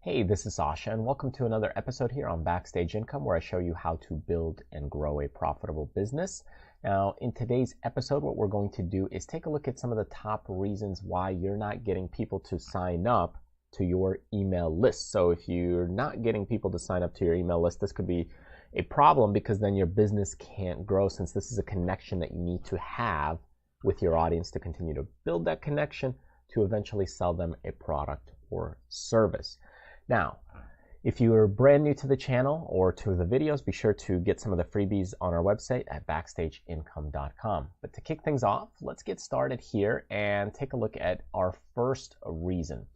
Hey, this is Sasha, and welcome to another episode here on Backstage Income, where I show you how to build and grow a profitable business. Now, in today's episode, what we're going to do is take a look at some of the top reasons why you're not getting people to sign up to your email list. So if you're not getting people to sign up to your email list, this could be a problem because then your business can't grow, since this is a connection that you need to have with your audience to continue to build that connection to eventually sell them a product or service. Now, if you are brand new to the channel or to the videos, be sure to get some of the freebies on our website at backstageincome.com. But to kick things off, let's get started here and take a look at our first reason.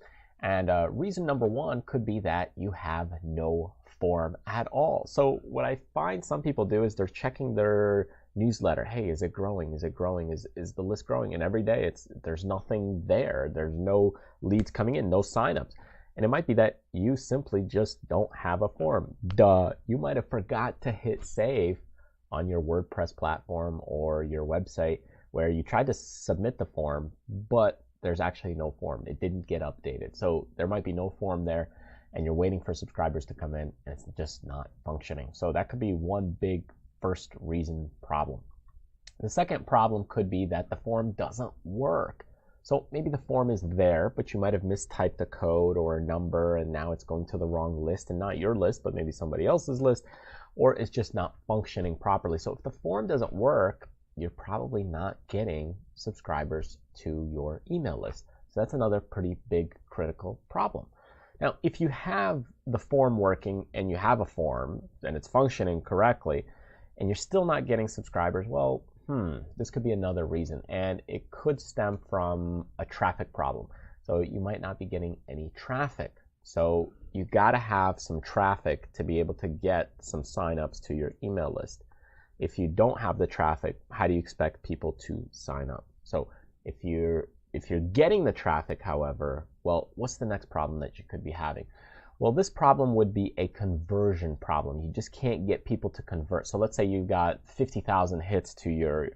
And reason number one could be that you have no form at all. So what I find some people do is they're checking their newsletter. Hey, is it growing? Is it growing? Is the list growing? And every day there's nothing there. There's no leads coming in, no signups. And it might be that you simply just don't have a form. Duh, you might have forgot to hit save on your WordPress platform or your website where you tried to submit the form, but there's actually no form. It didn't get updated. So there might be no form there and you're waiting for subscribers to come in and it's just not functioning. So that could be one big first reason problem. The second problem could be that the form doesn't work. So maybe the form is there, but you might have mistyped a code or a number and now it's going to the wrong list, and not your list, but maybe somebody else's list, or it's just not functioning properly. So if the form doesn't work, you're probably not getting subscribers to your email list. So that's another pretty big critical problem. Now, if you have the form working and you have a form and it's functioning correctly and you're still not getting subscribers, well, this could be another reason, and it could stem from a traffic problem. So you might not be getting any traffic. So you got to have some traffic to be able to get some signups to your email list. If you don't have the traffic, how do you expect people to sign up? So if you're getting the traffic, however, well, what's the next problem that you could be having? Well, this problem would be a conversion problem. You just can't get people to convert. So let's say you got 50,000 hits to your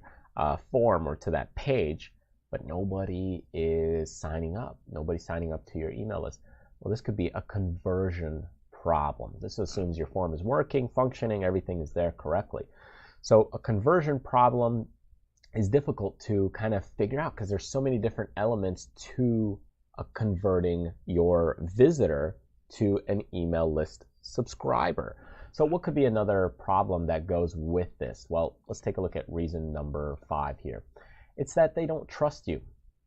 form or to that page, but nobody is signing up. Nobody's signing up to your email list. Well, this could be a conversion problem. This assumes your form is working, functioning, everything is there correctly. So a conversion problem is difficult to kind of figure out because there's so many different elements to converting your visitor to an email list subscriber. So what could be another problem that goes with this? Well, let's take a look at reason number 5 here. It's that they don't trust you.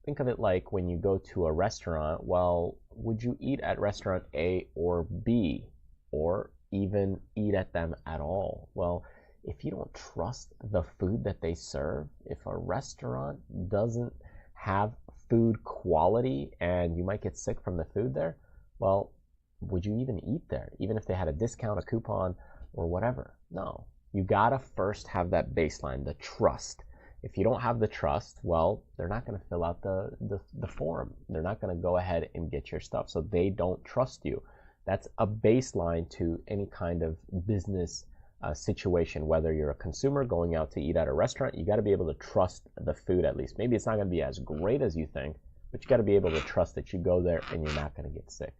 Think of it like when you go to a restaurant. Well, would you eat at restaurant A or B, or even eat at them at all? Well, if you don't trust the food that they serve, if a restaurant doesn't have food quality and you might get sick from the food there, well, would you even eat there, even if they had a discount, a coupon, or whatever? No. You gotta first have that baseline, the trust. If you don't have the trust, well, they're not gonna fill out the form. They're not gonna go ahead and get your stuff. So they don't trust you. That's a baseline to any kind of business situation. Whether you're a consumer going out to eat at a restaurant, you gotta be able to trust the food at least. Maybe it's not gonna be as great as you think, but you gotta be able to trust that you go there and you're not gonna get sick.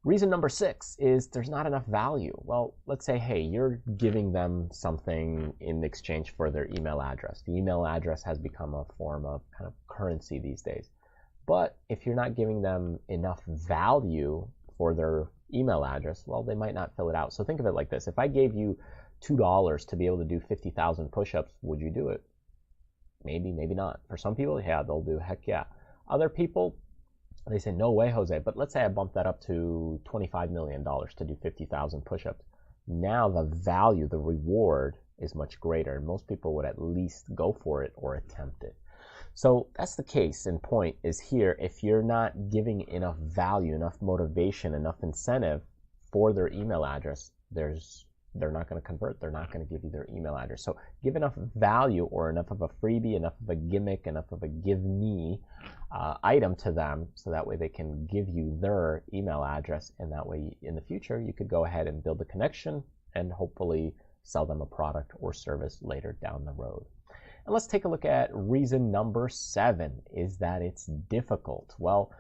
Reason number 6 is there's not enough value. Well, let's say, hey, you're giving them something in exchange for their email address. The email address has become a form of kind of currency these days. But if you're not giving them enough value for their email address, well, they might not fill it out. So think of it like this. If I gave you $2 to be able to do 50,000 push-ups, would you do it? Maybe, maybe not. For some people, yeah, they'll do, heck yeah. Other people, they say, no way, Jose. But let's say I bump that up to $25 million to do 50,000 push-ups. Now the value, the reward is much greater. And most people would at least go for it or attempt it. So that's the case and point is here. If you're not giving enough value, enough motivation, enough incentive for their email address, they're not going to convert. They're not going to give you their email address. So give enough value or enough of a freebie, enough of a gimmick, enough of a give me item to them so that way they can give you their email address, and that way in the future you could go ahead and build a connection and hopefully sell them a product or service later down the road. And let's take a look at reason number 7, is that it's difficult. Well,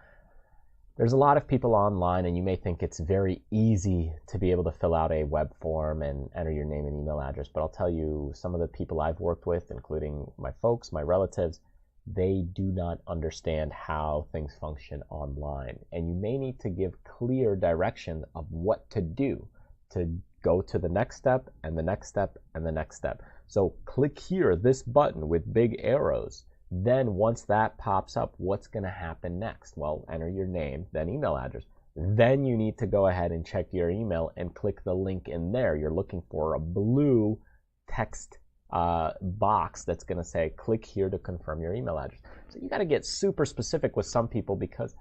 There's a lot of people online, and you may think it's very easy to be able to fill out a web form and enter your name and email address. But I'll tell you, some of the people I've worked with, including my folks, my relatives, they do not understand how things function online. And you may need to give clear direction of what to do to go to the next step and the next step and the next step. So click here, this button with big arrows. Then once that pops up, what's going to happen next? Well, enter your name, then email address. Then you need to go ahead and check your email and click the link in there. You're looking for a blue text box that's going to say, click here to confirm your email address. So you got to get super specific with some people because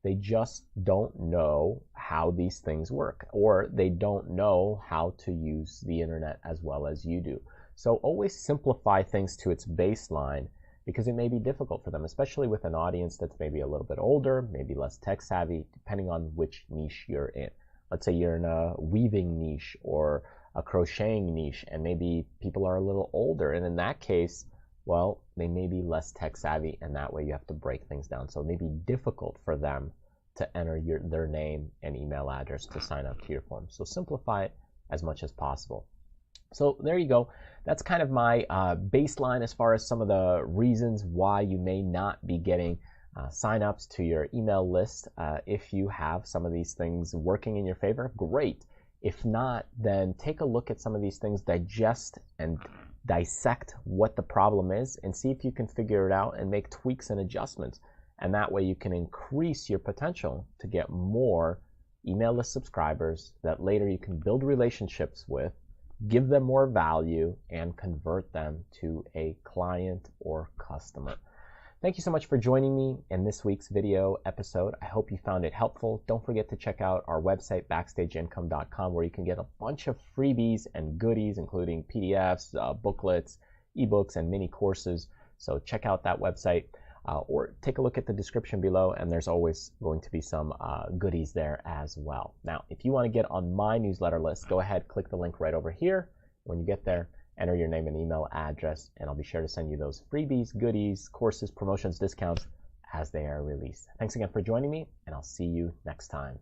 they just don't know how these things work, or they don't know how to use the internet as well as you do. So always simplify things to its baseline, because it may be difficult for them, especially with an audience that's maybe a little bit older, maybe less tech savvy, depending on which niche you're in. Let's say you're in a weaving niche or a crocheting niche, and maybe people are a little older, and in that case, well, they may be less tech savvy, and that way you have to break things down. So it may be difficult for them to enter their name and email address to sign up to your form. So simplify it as much as possible. So there you go. That's kind of my baseline as far as some of the reasons why you may not be getting signups to your email list. If you have some of these things working in your favor, great. If not, then take a look at some of these things, digest and dissect what the problem is, and see if you can figure it out and make tweaks and adjustments. And that way you can increase your potential to get more email list subscribers that later you can build relationships with, give them more value, and convert them to a client or customer. Thank you so much for joining me in this week's video episode. I hope you found it helpful. Don't forget to check out our website, backstageincome.com, where you can get a bunch of freebies and goodies, including PDFs, booklets, ebooks, and mini courses. So check out that website. Or take a look at the description below, and there's always going to be some goodies there as well. Now, if you want to get on my newsletter list, go ahead, click the link right over here. When you get there, enter your name and email address, and I'll be sure to send you those freebies, goodies, courses, promotions, discounts as they are released. Thanks again for joining me, and I'll see you next time.